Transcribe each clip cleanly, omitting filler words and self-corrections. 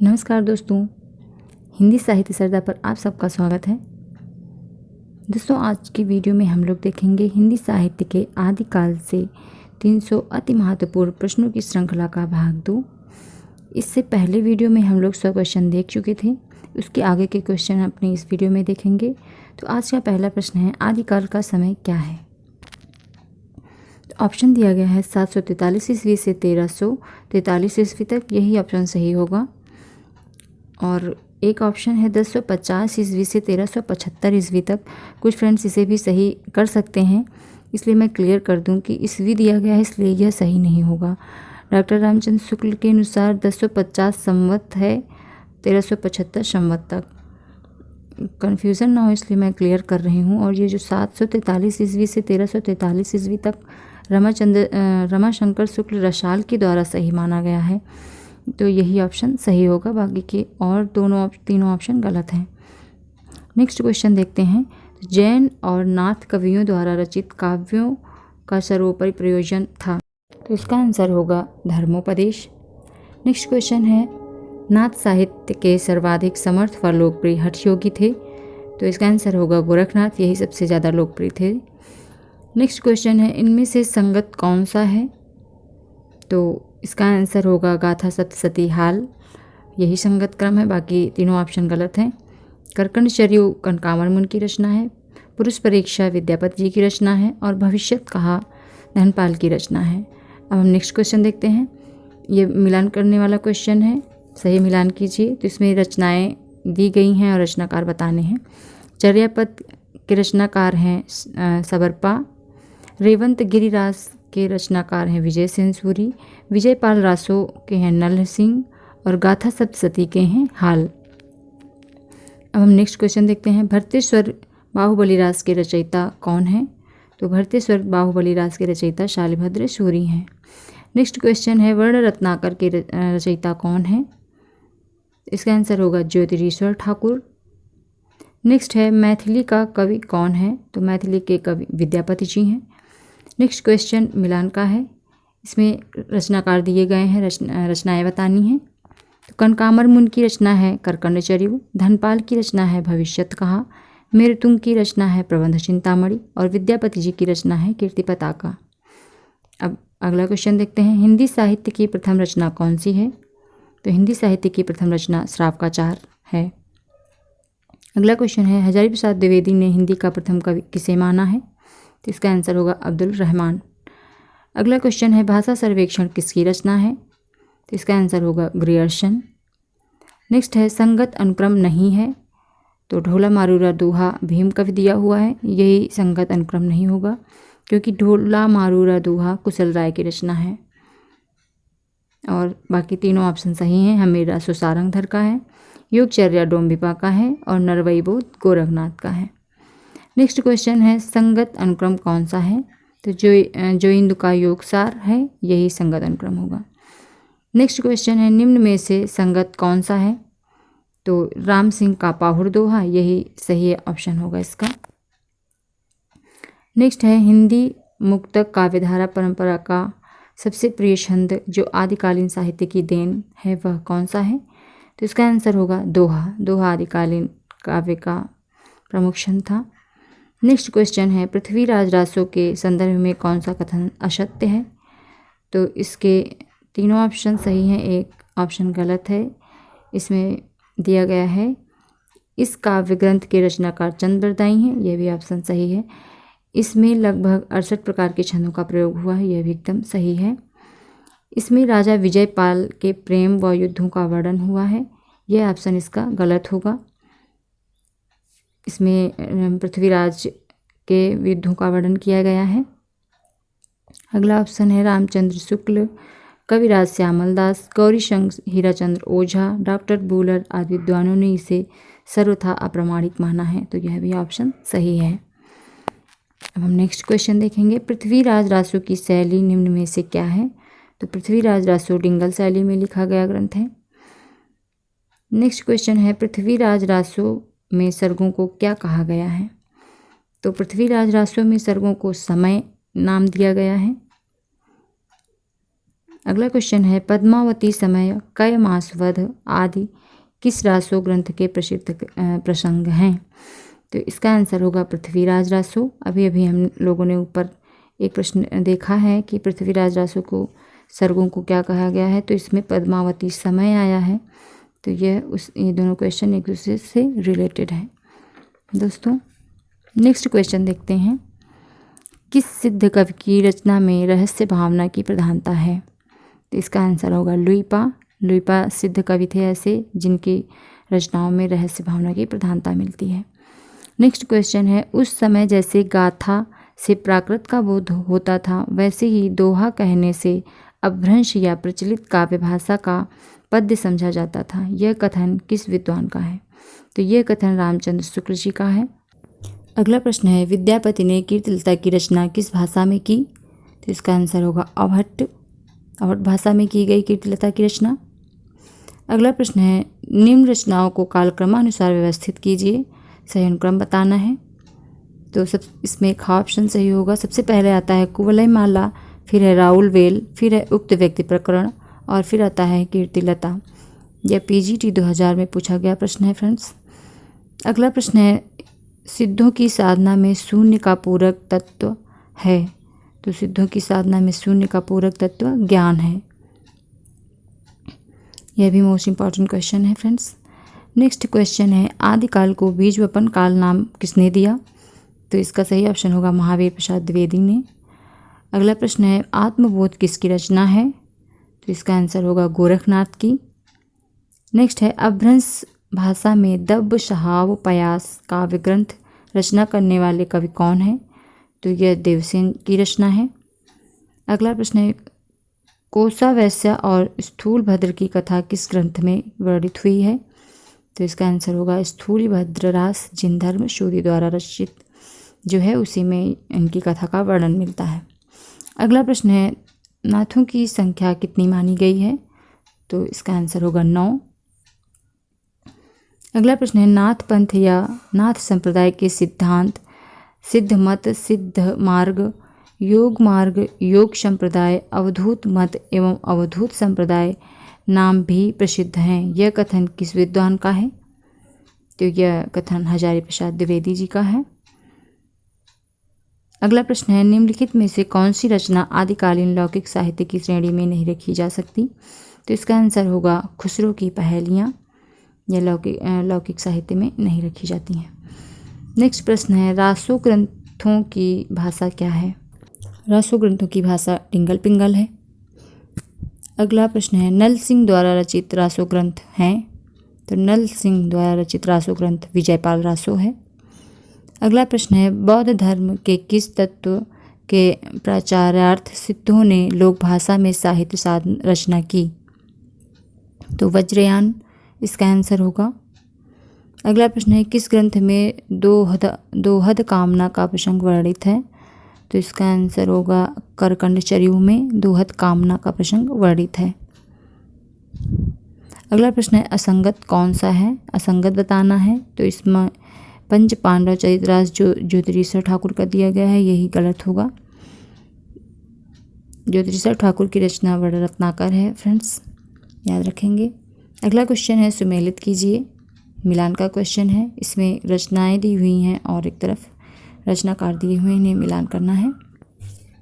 नमस्कार दोस्तों, हिंदी साहित्य सरदा पर आप सबका स्वागत है। दोस्तों, आज की वीडियो में हम लोग देखेंगे हिंदी साहित्य के आदिकाल से 300 अति महत्वपूर्ण प्रश्नों की श्रृंखला का भाग 2। इससे पहले वीडियो में हम लोग 100 क्वेश्चन देख चुके थे, उसके आगे के क्वेश्चन अपने इस वीडियो में देखेंगे। तो आज का पहला प्रश्न है, आदिकाल का समय क्या है? तो ऑप्शन दिया गया है 743 ईस्वी से 1343 ईस्वी तक, यही ऑप्शन सही होगा। और एक ऑप्शन है 1050 ईस्वी से 1375 ईस्वी तक। कुछ फ्रेंड्स इसे भी सही कर सकते हैं, इसलिए मैं क्लियर कर दूं कि ईस्वी दिया गया है इसलिए यह सही नहीं होगा। डॉक्टर रामचंद्र शुक्ल के अनुसार 1050 संवत है, 1375 संवत तक। कन्फ्यूज़न ना हो इसलिए मैं क्लियर कर रही हूँ। और ये जो 743 ईस्वी से 1343 ईस्वी तक रमाशंकर शुक्ल रसाल के द्वारा सही माना गया है, तो यही ऑप्शन सही होगा। बाकी के और तीनों ऑप्शन गलत हैं। नेक्स्ट क्वेश्चन देखते हैं। जैन और नाथ कवियों द्वारा रचित काव्यों का सर्वोपरि प्रयोजन था, तो इसका आंसर होगा धर्मोपदेश। नेक्स्ट क्वेश्चन है, नाथ साहित्य के सर्वाधिक समर्थ व लोकप्रिय हठयोगी थे, तो इसका आंसर होगा गोरखनाथ, यही सबसे ज़्यादा लोकप्रिय थे। नेक्स्ट क्वेश्चन है, इनमें से संगत कौन सा है? तो इसका आंसर होगा गाथा सप्तशती हाल, यही संगत क्रम है। बाकी तीनों ऑप्शन गलत हैं। करकंड चर्यु कनकावर मुनि की रचना है, पुरुष परीक्षा विद्यापति जी की रचना है और भविष्यत कहा धनपाल की रचना है। अब हम नेक्स्ट क्वेश्चन देखते हैं। ये मिलान करने वाला क्वेश्चन है, सही मिलान कीजिए। तो इसमें रचनाएँ दी गई हैं और रचनाकार बताने हैं। चर्यापद के रचनाकार हैं सबरपा, रेवंत गिरिराज के रचनाकार हैं विजय सेन सूरी, विजयपाल रासो के हैं नल सिंह और गाथा सप्तशती के हैं हाल। अब हम नेक्स्ट क्वेश्चन देखते हैं। भरतेश्वर बाहुबलीरास के रचयिता कौन है? तो भरतेश्वर बाहुबलीरास के रचयिता शालिभद्र सूरी हैं। नेक्स्ट क्वेश्चन है, वर्ण रत्नाकर के रचयिता कौन है? इसका आंसर होगा ज्योतिरीश्वर ठाकुर। नेक्स्ट है, मैथिली का कवि कौन है? तो मैथिली के कवि विद्यापति जी हैं। नेक्स्ट क्वेश्चन मिलान का है, इसमें रचनाकार दिए गए हैं, रचनाएं बतानी हैं। तो कनकावर मुनि की रचना है करकंड चर्यु, धनपाल की रचना है भविष्यत कहा, मेरुतुंग की रचना है प्रबंध चिंतामणि और विद्यापति जी की रचना है कीर्ति पताका। अब अगला क्वेश्चन देखते हैं। हिंदी साहित्य की प्रथम रचना कौन सी है? तो हिंदी साहित्य की प्रथम रचना श्रावकाचार है। अगला क्वेश्चन है, हजारी प्रसाद द्विवेदी ने हिंदी का प्रथम कवि किसे माना है? तो इसका आंसर होगा अब्दुल रहमान। अगला क्वेश्चन है, भाषा सर्वेक्षण किसकी रचना है? तो इसका आंसर होगा ग्रियर्सन। नेक्स्ट है, संगत अनुक्रम नहीं है, तो ढोला मारूरा दोहा भीम कवि दिया हुआ है, यही संगत अनुक्रम नहीं होगा क्योंकि ढोला मारूरा दोहा कुशल राय की रचना है। और बाकी तीनों ऑप्शन सही हैं। हमीरा सुसारंगधर का है, योगचर्या डोम्बिपा का है और नरवई बोध गोरखनाथ का है। नेक्स्ट क्वेश्चन है, संगत अनुक्रम कौन सा है? तो जो इंदु का योगसार है, यही संगत अनुक्रम होगा। नेक्स्ट क्वेश्चन है, निम्न में से संगत कौन सा है? तो राम सिंह का पाहुड़ दोहा, यही सही ऑप्शन होगा इसका। नेक्स्ट है, हिंदी मुक्तक काव्यधारा परंपरा का सबसे प्रिय छंद जो आदिकालीन साहित्य की देन है वह कौन सा है? तो इसका आंसर होगा दोहा। दोहा आदिकालीन काव्य का प्रमुख छंद था। नेक्स्ट क्वेश्चन है, पृथ्वीराज रासो के संदर्भ में कौन सा कथन असत्य है? तो इसके तीनों ऑप्शन सही हैं, एक ऑप्शन गलत है। इसमें दिया गया है, इस काव्य ग्रंथ के रचनाकार चंद्रबरदाई हैं, यह भी ऑप्शन सही है। इसमें लगभग 68 प्रकार के छंदों का प्रयोग हुआ है, यह भी एकदम सही है। इसमें राजा विजयपाल के प्रेम व युद्धों का वर्णन हुआ है, यह ऑप्शन इसका गलत होगा। इसमें पृथ्वीराज के युद्धों का वर्णन किया गया है। अगला ऑप्शन है, रामचंद्र शुक्ल, कविराज श्यामल दास, गौरीशंकर हीराचंद्र ओझा, डॉक्टर बूलर आदि विद्वानों ने इसे सर्वथा अप्रामाणिक माना है, तो यह भी ऑप्शन सही है। अब हम नेक्स्ट क्वेश्चन देखेंगे। पृथ्वीराज रासो की शैली निम्न में से क्या है? तो पृथ्वीराज रासो डिंगल शैली में लिखा गया ग्रंथ है। नेक्स्ट क्वेश्चन है, पृथ्वीराज रासो में सर्गों को क्या कहा गया है? तो पृथ्वीराज रासो में सर्गों को समय नाम दिया गया है। अगला क्वेश्चन है पद्मावती समय कय मासवध आदि किस रासो ग्रंथ के प्रसिद्ध प्रसंग हैं। तो इसका आंसर होगा पृथ्वीराज रासो। अभी अभी हम लोगों ने ऊपर एक प्रश्न देखा है कि पृथ्वीराज रासो को सर्गों को क्या कहा गया है, तो इसमें पद्मावती समय आया है। तो ये दोनों क्वेश्चन एक दूसरे से रिलेटेड है। दोस्तों नेक्स्ट क्वेश्चन देखते हैं, किस सिद्ध कवि की रचना में रहस्य भावना की प्रधानता है। तो इसका आंसर होगा लुईपा। लुईपा सिद्ध कवि थे ऐसे जिनकी रचनाओं में रहस्य भावना की प्रधानता मिलती है। नेक्स्ट क्वेश्चन है, उस समय जैसे गाथा से प्राकृत का बोध होता था वैसे ही दोहा कहने से अपभ्रंश या प्रचलित काव्य भाषा का पद्य समझा जाता था। यह कथन किस विद्वान का है। तो यह कथन रामचंद्र शुक्ल जी का है। अगला प्रश्न है, विद्यापति ने कीर्तिलता की रचना किस भाषा में की। तो इसका आंसर होगा अवहट्ट भाषा में की गई कीर्तिलता की रचना। अगला प्रश्न है, निम्न रचनाओं को कालक्रमानुसार व्यवस्थित कीजिए, सही अनुक्रम बताना है। तो सब इसमें एक ऑप्शन सही होगा। सबसे पहले आता है कुवलय माला, फिर है राउल वेल, फिर है उक्त व्यक्ति प्रकरण और फिर आता है कीर्तिलता। यह PGT 2000 में पूछा गया प्रश्न है फ्रेंड्स। अगला प्रश्न है, सिद्धों की साधना में शून्य का पूरक तत्व है। तो सिद्धों की साधना में शून्य का पूरक तत्व ज्ञान है। यह भी मोस्ट इम्पॉर्टेंट क्वेश्चन है फ्रेंड्स। नेक्स्ट क्वेश्चन है, आदिकाल को बीज वपन काल नाम किसने दिया। तो इसका सही ऑप्शन होगा महावीर प्रसाद द्विवेदी ने। अगला प्रश्न है, आत्मबोध किसकी रचना है। तो इसका आंसर होगा गोरखनाथ की। नेक्स्ट है, अपभ्रंश भाषा में दब्ब शहाव पयास काव्य ग्रंथ रचना करने वाले कवि कौन है। तो यह देवसेन की रचना है। अगला प्रश्न है, कोसा वैश्य और स्थूलभद्र की कथा किस ग्रंथ में वर्णित हुई है। तो इसका आंसर होगा स्थूलभद्र रास जिनधर्म सूरी द्वारा रचित जो है उसी में इनकी कथा का वर्णन मिलता है। अगला प्रश्न है, नाथों की संख्या कितनी मानी गई है। तो इसका आंसर होगा 9। अगला प्रश्न है, नाथ पंथ या नाथ संप्रदाय के सिद्धांत सिद्ध मत, सिद्ध मार्ग, योग मार्ग, योग संप्रदाय, अवधूत मत एवं अवधूत संप्रदाय नाम भी प्रसिद्ध हैं। यह कथन किस विद्वान का है। तो यह कथन हजारी प्रसाद द्विवेदी जी का है। अगला प्रश्न है, निम्नलिखित में से कौन सी रचना आदिकालीन लौकिक साहित्य की श्रेणी में नहीं रखी जा सकती। तो इसका आंसर होगा खुसरो की पहेलियाँ। यह लौकिक साहित्य में नहीं रखी जाती हैं। नेक्स्ट प्रश्न है, रासो ग्रंथों की भाषा क्या है। रासो ग्रंथों की भाषा टिंगल पिंगल है। अगला प्रश्न है, नल सिंह द्वारा रचित रासो ग्रंथ हैं। तो नल सिंह द्वारा रचित रासो ग्रंथ विजयपाल रासो है। अगला प्रश्न है, बौद्ध धर्म के किस तत्व के प्राचार्यार्थ सिद्धों ने लोक भाषा में साहित्य साधन रचना की। तो वज्रयान इसका आंसर होगा। अगला प्रश्न है, किस ग्रंथ में दोहद कामना का प्रसंग वर्णित है। तो इसका आंसर होगा करकंड चर्यु में दोहद कामना का प्रसंग वर्णित है। अगला प्रश्न है, असंगत कौन सा है, असंगत बताना है। तो इसमें पंच पांडव चरितराज जो ज्योतिरीश्वर ठाकुर का दिया गया है यही गलत होगा। ज्योतिरीश्वर ठाकुर की रचना बड़ा रत्नाकर है फ्रेंड्स, याद रखेंगे। अगला क्वेश्चन है, सुमेलित कीजिए। मिलान का क्वेश्चन है। इसमें रचनाएं दी हुई हैं और एक तरफ रचनाकार दिए हुए इन्हें मिलान करना है।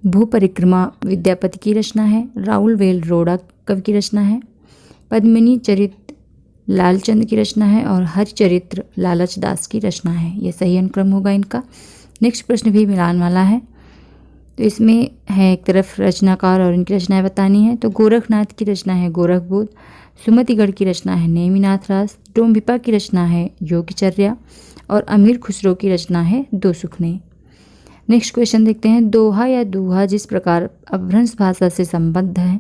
भू परिक्रमा विद्यापति की रचना है। राउल वेल रोड़ा कवि की रचना है। पद्मिनी चरित लालचंद की रचना है और हरिचरित्र लालच दास की रचना है। यह सही अनुक्रम होगा इनका। नेक्स्ट प्रश्न भी मिलान वाला है। तो इसमें है एक तरफ रचनाकार और इनकी रचनाएं बतानी है। तो गोरखनाथ की रचना है गोरखबोध, सुमतिगढ़ की रचना है नेमिनाथ रास, डोम्भिपा की रचना है योगचर्या और अमीर खुसरो की रचना है दो सुखने। नेक्स्ट क्वेश्चन देखते हैं, दोहा या दूहा जिस प्रकार अपभ्रंश भाषा से संबद्ध है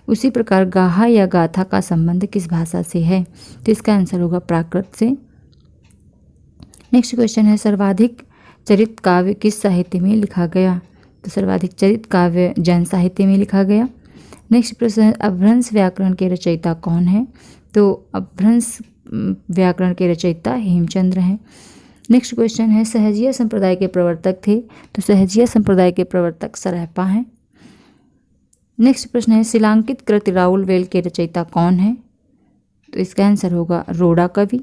उसी प्रकार गाहा या गाथा का संबंध किस भाषा से है। तो इसका आंसर होगा प्राकृत से। नेक्स्ट क्वेश्चन है, सर्वाधिक चरित काव्य किस साहित्य में लिखा गया। तो सर्वाधिक चरित काव्य जैन साहित्य में लिखा गया। नेक्स्ट प्रश्न है, अपभ्रंश व्याकरण के रचयिता कौन है। तो अपभ्रंश व्याकरण के रचयिता हेमचंद्र हैं। नेक्स्ट क्वेश्चन है, सहजिया संप्रदाय के प्रवर्तक थे। तो सहजिया संप्रदाय के प्रवर्तक सरहपा हैं। नेक्स्ट प्रश्न है शिलांकित कृत राउल वेल के रचयिता कौन है? तो इसका आंसर होगा रोड़ा कवि।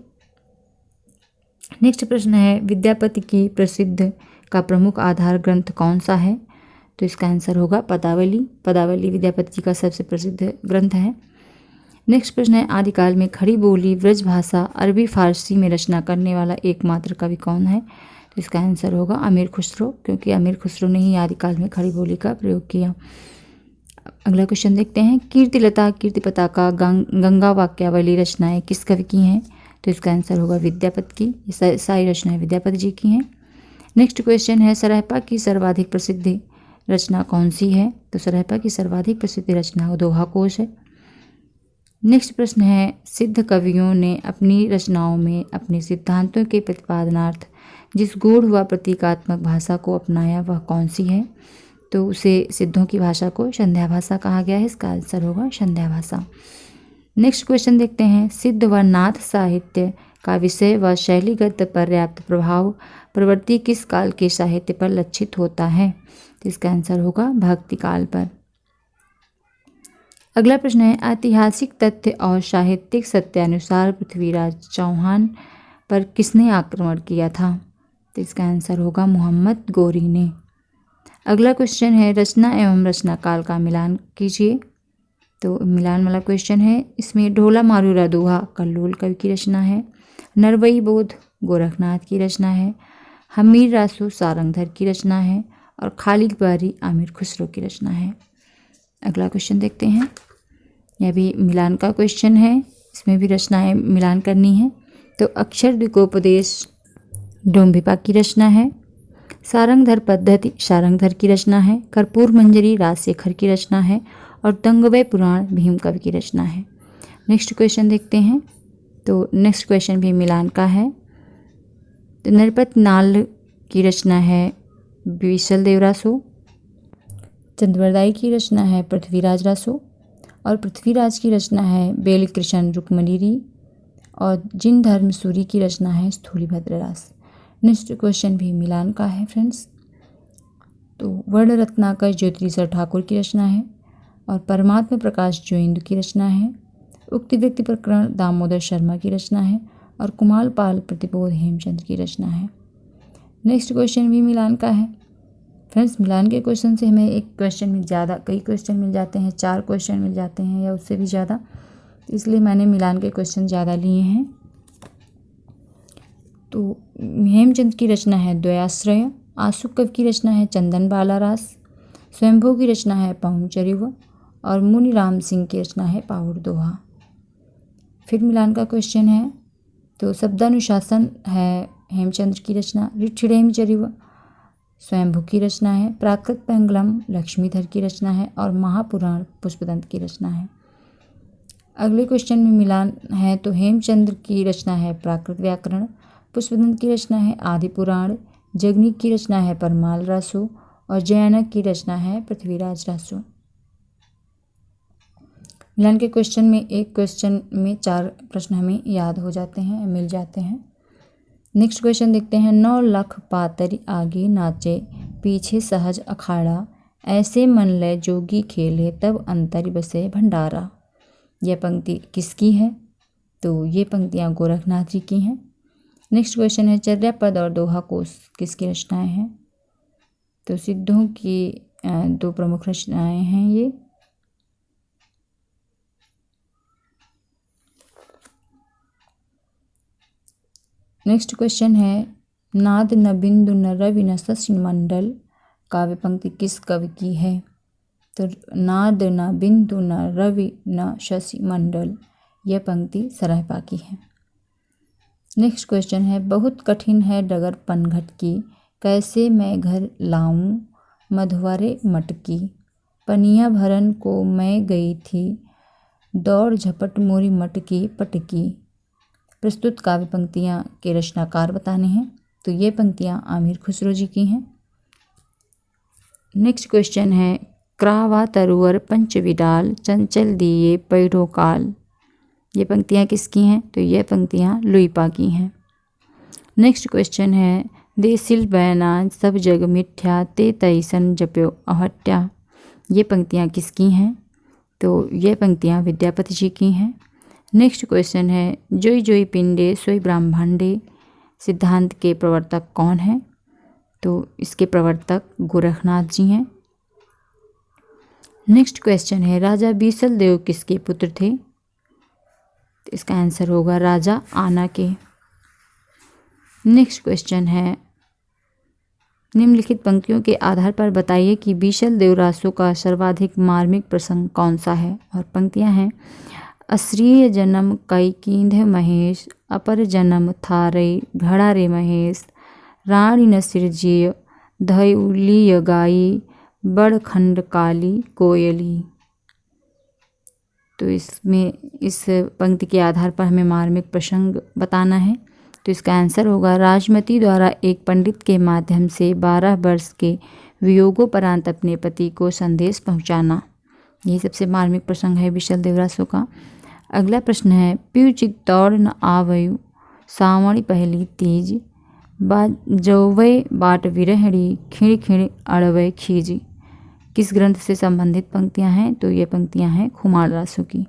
नेक्स्ट प्रश्न है विद्यापति की प्रसिद्ध का प्रमुख आधार ग्रंथ कौन सा है? तो इसका आंसर होगा पदावली। पदावली विद्यापति जी का सबसे प्रसिद्ध ग्रंथ है। नेक्स्ट प्रश्न है आदिकाल में खड़ी बोली ब्रज भाषा अरबी फारसी में रचना करने वाला एकमात्र कवि कौन है? तो इसका आंसर होगा अमीर खुसरो, क्योंकि अमीर खुसरो ने ही आदिकाल में खड़ी बोली का प्रयोग किया। अगला क्वेश्चन देखते हैं कीर्तिलता कीर्तिपता का गंगा वाक्यावली रचनाएं किस कवि की हैं? तो इसका आंसर होगा विद्यापति की। सारी रचनाएं विद्यापति जी की हैं। नेक्स्ट क्वेश्चन है सरहपा की सर्वाधिक प्रसिद्ध रचना कौन सी है? तो सरहपा की सर्वाधिक प्रसिद्ध रचना दोहा कोश है। नेक्स्ट प्रश्न है सिद्ध कवियों ने अपनी रचनाओं में अपने सिद्धांतों के प्रतिपादनार्थ जिस गूढ़ व प्रतीकात्मक भाषा को अपनाया वह कौन सी है? तो उसे सिद्धों की भाषा को संध्या भाषा कहा गया है। इसका आंसर होगा संध्या भाषा। नेक्स्ट क्वेश्चन देखते हैं सिद्ध व नाथ साहित्य का विषय व शैलीगत पर्याप्त प्रभाव प्रवृत्ति किस काल के साहित्य पर लक्षित होता है? तो इसका आंसर होगा भक्ति काल पर। अगला प्रश्न है ऐतिहासिक तथ्य और साहित्यिक सत्यानुसार पृथ्वीराज चौहान पर किसने आक्रमण किया था? तो इसका आंसर होगा मोहम्मद गोरी ने। अगला क्वेश्चन है रचना एवं रचना काल का मिलान कीजिए। तो मिलान वाला क्वेश्चन है। इसमें ढोला मारूरा दोहा कल्लूल कवि की रचना है। नरवई बोध गोरखनाथ की रचना है। हमीर रासो सारंगधर की रचना है। और खालिद बारी आमिर खुसरो की रचना है। अगला क्वेश्चन देखते हैं। यह भी मिलान का क्वेश्चन है। इसमें भी रचनाएं मिलान करनी है। तो अक्षर द्विकोपदेश डोम्भिपा की रचना है। सारंगधर पद्धति सारंगधर की रचना है। कर्पूर मंजरी राजशेखर की रचना है। और दंगवय पुराण भीम कवि की रचना है। नेक्स्ट क्वेश्चन देखते हैं। तो नेक्स्ट क्वेश्चन भी मिलान का है। तो नरपत नाल की रचना है विशल देव रासो। चंद्रवरदाई की रचना है पृथ्वीराज रासो। और पृथ्वीराज की रचना है बेल कृष्ण रुक्मणीरी। और जिन धर्म सूरी की रचना है स्थूलीभद्र रास। नेक्स्ट क्वेश्चन भी मिलान का है फ्रेंड्स। तो वर्ण रत्नाकर ज्योतिरीसर ठाकुर की रचना है। और परमात्मा प्रकाश जोइंदु की रचना है। उक्ति व्यक्ति प्रकरण दामोदर शर्मा की रचना है। और कुमालपाल प्रतिबोध हेमचंद्र की रचना है। नेक्स्ट क्वेश्चन भी मिलान का है। फ्रेंड्स मिलान के क्वेश्चन से हमें एक क्वेश्चन मिल ज़्यादा कई क्वेश्चन मिल जाते हैं, 4 क्वेश्चन मिल जाते हैं या उससे भी ज़्यादा, तो इसलिए मैंने मिलान के क्वेश्चन ज़्यादा लिए हैं। तो हेमचंद्र की रचना है द्वयाश्रय। आशु कवि की रचना है चंदन बाला रास। स्वयंभू की रचना है पाहुचरिव। और मुनि राम सिंह की रचना है पाउर दोहा। फिर मिलान का क्वेश्चन है। तो शब्दानुशासन है हेमचंद्र की रचना। ऋक्षिणेमि चरिव स्वयंभू की रचना है। प्राकृत पेंगलम लक्ष्मीधर की रचना है। और महापुराण पुष्पदंत की रचना है। अगले क्वेश्चन में मिलान है। तो हेमचंद्र की रचना है प्राकृत व्याकरण। पुष्पदंत की रचना है आदि पुराण। जगनीक की रचना है परमाल रासो। और जयानक की रचना है पृथ्वीराज रासो। मिलान के क्वेश्चन में एक क्वेश्चन में 4 प्रश्न हमें याद हो जाते हैं, मिल जाते हैं। नेक्स्ट क्वेश्चन देखते हैं। 9 लाख पातरी आगे नाचे पीछे सहज अखाड़ा ऐसे मन लय जोगी खेले तब अंतर बसे भंडारा। यह पंक्ति किसकी है? तो ये पंक्तियाँ गोरखनाथ जी की हैं। नेक्स्ट क्वेश्चन है चर्यापद और दोहा कोश किसकी रचनाएं हैं? तो सिद्धों की 2 प्रमुख रचनाएं हैं ये। नेक्स्ट क्वेश्चन है नाद न बिंदु न रवि न शशि मंडल काव्य पंक्ति किस कवि की है? तो नाद न बिंदु न रवि न शशि मंडल यह पंक्ति सरहपा की है। नेक्स्ट क्वेश्चन है बहुत कठिन है डगर पनघट की कैसे मैं घर लाऊं मधुवरे मटकी पनिया भरन को मैं गई थी दौड़ झपट मोरी मटकी पटकी। प्रस्तुत काव्य पंक्तियाँ के रचनाकार बताने हैं। तो ये पंक्तियाँ आमिर खुसरो जी की हैं। नेक्स्ट क्वेश्चन है क्रावा तरुअर पंचविडाल चंचल दिए पैरो काल ये पंक्तियाँ किसकी हैं? तो ये पंक्तियाँ लुइपा की हैं। नेक्स्ट क्वेश्चन है देसिल बैना सब जग मिथ्या ते तैसन जप्यो अहट्या ये पंक्तियाँ किसकी हैं? तो ये पंक्तियाँ विद्यापति जी की हैं। नेक्स्ट क्वेश्चन है जोई जोई पिंडे सोई ब्रह्मांडे सिद्धांत के प्रवर्तक कौन हैं? तो इसके प्रवर्तक गोरखनाथ जी हैं। नेक्स्ट क्वेश्चन है राजा बीसल देव किसके पुत्र थे? तो इसका आंसर होगा राजा आना के। नेक्स्ट क्वेश्चन है निम्नलिखित पंक्तियों के आधार पर बताइए कि बीसल देव रासो का सर्वाधिक मार्मिक प्रसंग कौन सा है? और पंक्तियां हैं अश्रीय जन्म कई कींध महेश अपर जन्म थारे घड़ा रे महेश रानी न सिरजिय धैउलिय गाई बड़ खंड काली कोयली। तो इसमें इस पंक्ति के आधार पर हमें मार्मिक प्रसंग बताना है। तो इसका आंसर होगा राजमती द्वारा एक पंडित के माध्यम से 12 वर्ष के वियोगोपरांत अपने पति को संदेश पहुंचाना। यही सबसे मार्मिक प्रसंग है बीसल देव रासो का। अगला प्रश्न है पीऊ चित्तौड़ न आवयु सावणी पहली तीज जौवे बाट विरहड़ी खिण खिण अड़वे खीजी। किस ग्रंथ से संबंधित पंक्तियां हैं? तो ये पंक्तियां हैं खुमार रासो की।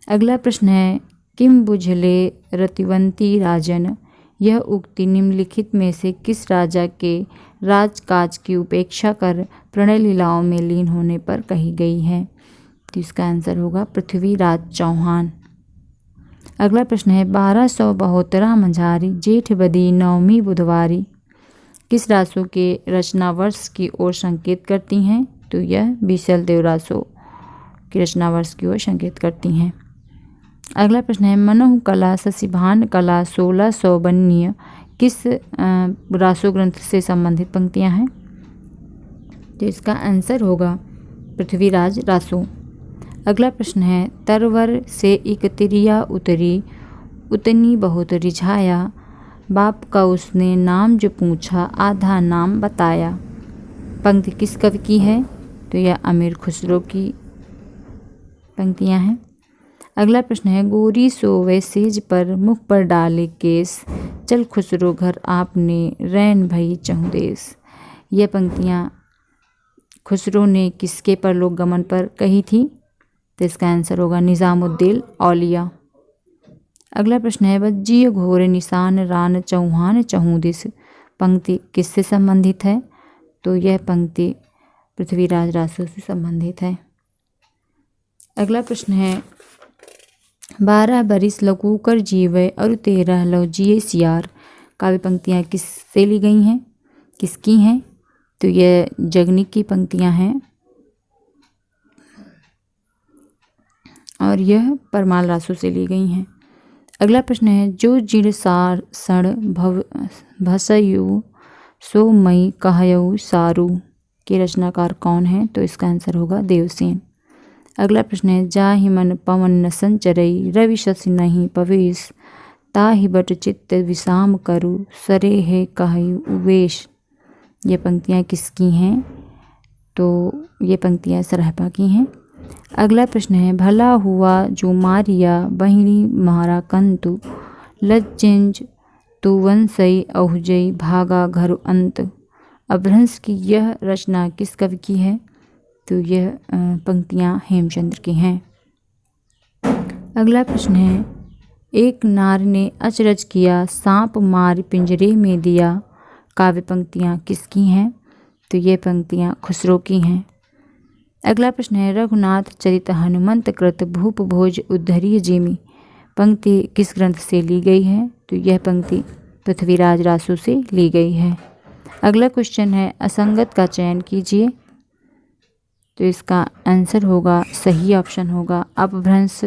अगला प्रश्न है किम बुझले रतिवंती राजन यह उक्ति निम्नलिखित में से किस राजा के राजकाज की उपेक्षा कर प्रणय लीलाओं में लीन होने पर कही गई है? तो इसका आंसर होगा पृथ्वीराज चौहान। अगला प्रश्न है 1272 मंझारी जेठ बदी नवमी बुधवारी किस रासो के रचना वर्ष की ओर संकेत करती हैं? तो यह बीसल देव रासो की रचना वर्ष की ओर संकेत करती हैं। अगला प्रश्न है मनोह कला शशिभान कला 1600 बन्य किस रासो ग्रंथ से संबंधित पंक्तियां हैं? तो इसका आंसर होगा पृथ्वीराज रासो। अगला प्रश्न है तरवर से एक तिरिया उतरी उतनी बहुत रिझाया बाप का उसने नाम जो पूछा आधा नाम बताया। पंक्ति किस कवि की है? तो यह अमीर खुसरो की पंक्तियां हैं। अगला प्रश्न है गोरी सोवे सेज पर मुख पर डाले केस चल खुसरो घर आपने रैन भई चहुदेस। यह पंक्तियां खुसरो ने किसके परलोक गमन पर कही थी? तो इसका आंसर होगा निज़ामुद्दीन औलिया। अगला प्रश्न है बज्जिय घोर निशान रान चौहान चहुदिस पंक्ति किससे संबंधित है? तो यह पंक्ति पृथ्वीराज रासो से संबंधित है। अगला प्रश्न है 12 बरिस लगूकर जीवे और 13 लो जिये सियार काव्य पंक्तियाँ किससे ली गई हैं? किसकी हैं? तो यह जगनी की पंक्तियाँ हैं और यह परमाल रासो से ली गई हैं। अगला प्रश्न है जो जिड़ सार सण भव भसयु सो मई कहयु सारू के रचनाकार कौन है? तो इसका आंसर होगा देवसेन। अगला प्रश्न है जाहि मन पवन न संचरई रवि शशि नहीं पवेश ताहि बट चित्त विषाम करु सरे है कहयु उवेश। ये पंक्तियाँ किसकी हैं? तो ये पंक्तियाँ सरहपा की हैं। अगला प्रश्न है भला हुआ जो मारिया बहिणी मारा कंतु लज्जिंज तु वंशई अहुजई भागा घर अंत। अभ्रंश की यह रचना किस कवि की है? तो यह पंक्तियाँ हेमचंद्र की हैं। अगला प्रश्न है एक नार ने अचरज किया सांप मार पिंजरे में दिया काव्य पंक्तियाँ किसकी हैं? तो ये पंक्तियाँ खुसरो की हैं। अगला प्रश्न है रघुनाथ चरित हनुमंत कृत भूप भोज उद्धरीय जेमी पंक्ति किस ग्रंथ से ली गई है? तो यह पंक्ति पृथ्वीराज रासो से ली गई है। अगला क्वेश्चन है असंगत का चयन कीजिए। तो इसका आंसर होगा सही ऑप्शन होगा अपभ्रंश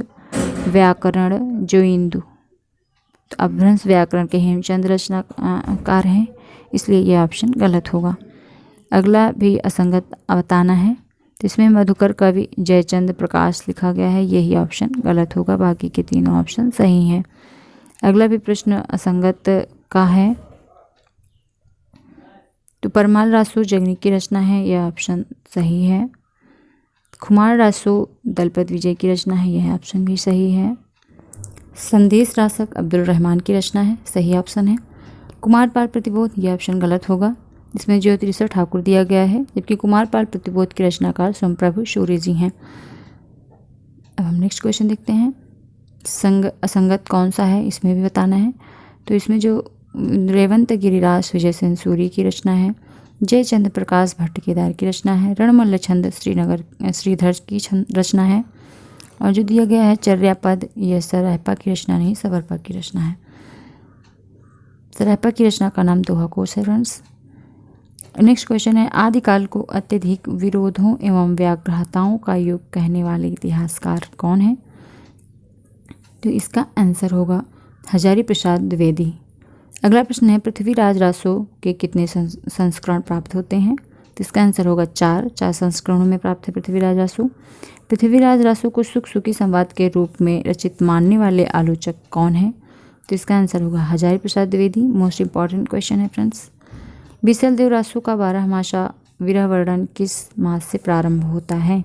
व्याकरण जो इंदु। तो अपभ्रंश व्याकरण के हेमचंद्र रचनाकार हैं, इसलिए यह ऑप्शन गलत होगा। अगला भी असंगत बताना है, तो इसमें मधुकर कवि जयचंद प्रकाश लिखा गया है, यही ऑप्शन गलत होगा, बाकी के तीनों ऑप्शन सही हैं। अगला भी प्रश्न असंगत का है, तो परमाल रासो जगनी की रचना है, यह ऑप्शन सही है। खुमार रासो दलपत विजय की रचना है, यह ऑप्शन भी सही है। संदेश रासक अब्दुल रहमान की रचना है, सही ऑप्शन है। कुमारपाल प्रतिबोध, यह ऑप्शन गलत होगा। इसमें ज्योतिरिश्वर ठाकुर दिया गया है, जबकि कुमारपाल प्रतिबोध के रचनाकार सोमप्रभु सूर्य जी हैं। अब हम नेक्स्ट क्वेश्चन देखते हैं। असंगत कौन सा है, इसमें भी बताना है। तो इसमें जो रेवंत गिरिराज विजय सेन सूरी की रचना है, जयचंद्र प्रकाश भट्ट केदार की रचना है, रणमल्ल छंद श्रीधर की रचना है, और जो दिया गया है चर्यापद, यह सरायपा की रचना नहीं सबरपा की रचना है। सरायपा की रचना का नाम दोहा कोश है फ्रेंड्स। नेक्स्ट क्वेश्चन है, आदिकाल को अत्यधिक विरोधों एवं व्याघ्रताओं का युग कहने वाले इतिहासकार कौन है? तो इसका आंसर होगा हजारी प्रसाद द्विवेदी। अगला प्रश्न है, पृथ्वीराज रासो के कितने संस्करण प्राप्त होते हैं? तो इसका आंसर होगा 4 संस्करणों में प्राप्त है पृथ्वीराज रासो। पृथ्वीराज रासो को सुख सुखी संवाद के रूप में रचित मानने वाले आलोचक कौन है? तो इसका आंसर होगा Hazari Prasad Dwivedi. Most important question है फ्रेंड्स। बीसल देव रासो का 12मासा विरह वर्णन किस मास से प्रारंभ होता है?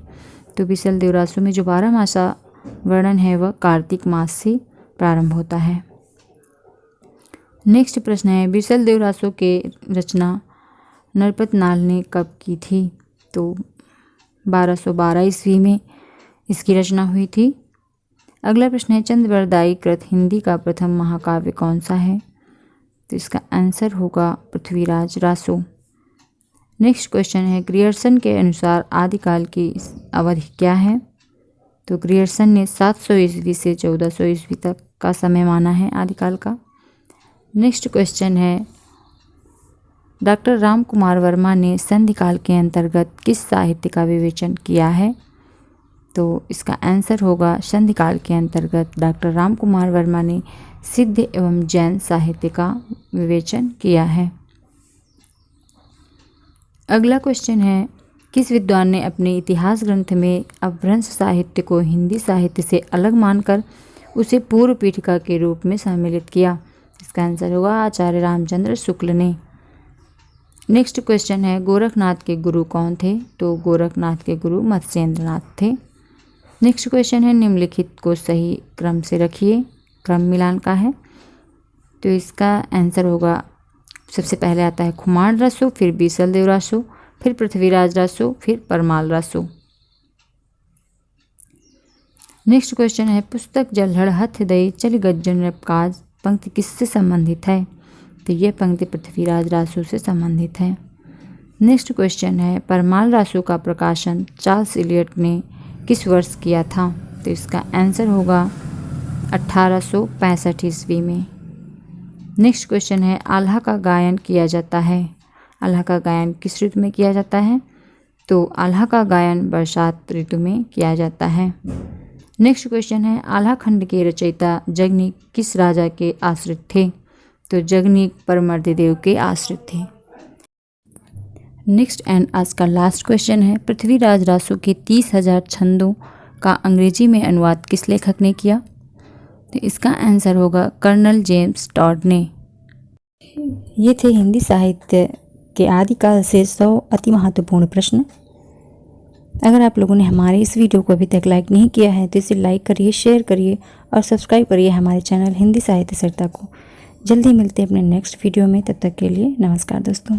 तो बीसल देव रासो में जो 12मासा वर्णन है वह कार्तिक मास से प्रारंभ होता है। नेक्स्ट प्रश्न है, बीसल देव रासो के रचना नरपत नाल ने कब की थी? तो 1212 ईस्वी में इसकी रचना हुई थी। अगला प्रश्न है, चंद्रवरदायी कृत हिंदी का प्रथम महाकाव्य कौन सा है? तो इसका आंसर होगा पृथ्वीराज रासो। नेक्स्ट क्वेश्चन है, ग्रियर्सन के अनुसार आदिकाल की अवधि क्या है? तो ग्रियर्सन ने 700 ईस्वी से 1400 ईस्वी तक का समय माना है आदिकाल का। नेक्स्ट क्वेश्चन है, डॉक्टर राम कुमार वर्मा ने संधिकाल के अंतर्गत किस साहित्य का विवेचन किया है? तो इसका आंसर होगा संधिकाल के अंतर्गत डॉक्टर राम कुमार वर्मा ने सिद्ध एवं जैन साहित्य का विवेचन किया है। अगला क्वेश्चन है, किस विद्वान ने अपने इतिहास ग्रंथ में अपभ्रंश साहित्य को हिंदी साहित्य से अलग मानकर उसे पूर्व पीठिका के रूप में सम्मिलित किया? इसका आंसर होगा आचार्य रामचंद्र शुक्ल ने। नेक्स्ट क्वेश्चन है, गोरखनाथ के गुरु कौन थे? तो गोरखनाथ के गुरु मत्स्येंद्रनाथ थे। नेक्स्ट क्वेश्चन है, निम्नलिखित को सही क्रम से रखिए, क्रम मिलान का है। तो इसका आंसर होगा, सबसे पहले आता है खुमान रासो, फिर बीसल देव रासो, फिर पृथ्वीराज रासो, फिर परमाल रासो। नेक्स्ट क्वेश्चन है, पुस्तक जलहड़ हथ दई चल गज्जन रपकाज पंक्ति किससे संबंधित है? तो यह पंक्ति पृथ्वीराज रासो से संबंधित है। नेक्स्ट क्वेश्चन है, परमाल रासो का प्रकाशन चार्ल्स इलियट ने किस वर्ष किया था? तो इसका आंसर होगा 1865 ईस्वी में। नेक्स्ट क्वेश्चन है, आल्हा का गायन किया जाता है, आल्हा का गायन किस ऋतु में किया जाता है? तो आल्हा का गायन बरसात ऋतु में किया जाता है। नेक्स्ट क्वेश्चन है, आल्हा खंड के रचयिता जगनीक किस राजा के आश्रित थे? तो जगनीक परमर्दिदेव के आश्रित थे। नेक्स्ट एंड आज का लास्ट क्वेश्चन है, पृथ्वीराज रासो के 30,000 छंदों का अंग्रेजी में अनुवाद किस लेखक ने किया? तो इसका आंसर होगा कर्नल जेम्स टॉड ने। ये थे हिंदी साहित्य के आदिकाल से 100 अति महत्वपूर्ण प्रश्न। अगर आप लोगों ने हमारे इस वीडियो को अभी तक लाइक नहीं किया है तो इसे लाइक करिए, शेयर करिए और सब्सक्राइब करिए हमारे चैनल हिंदी साहित्य सरिता को। जल्दी मिलते हैं अपने नेक्स्ट वीडियो में, तब तक के लिए नमस्कार दोस्तों।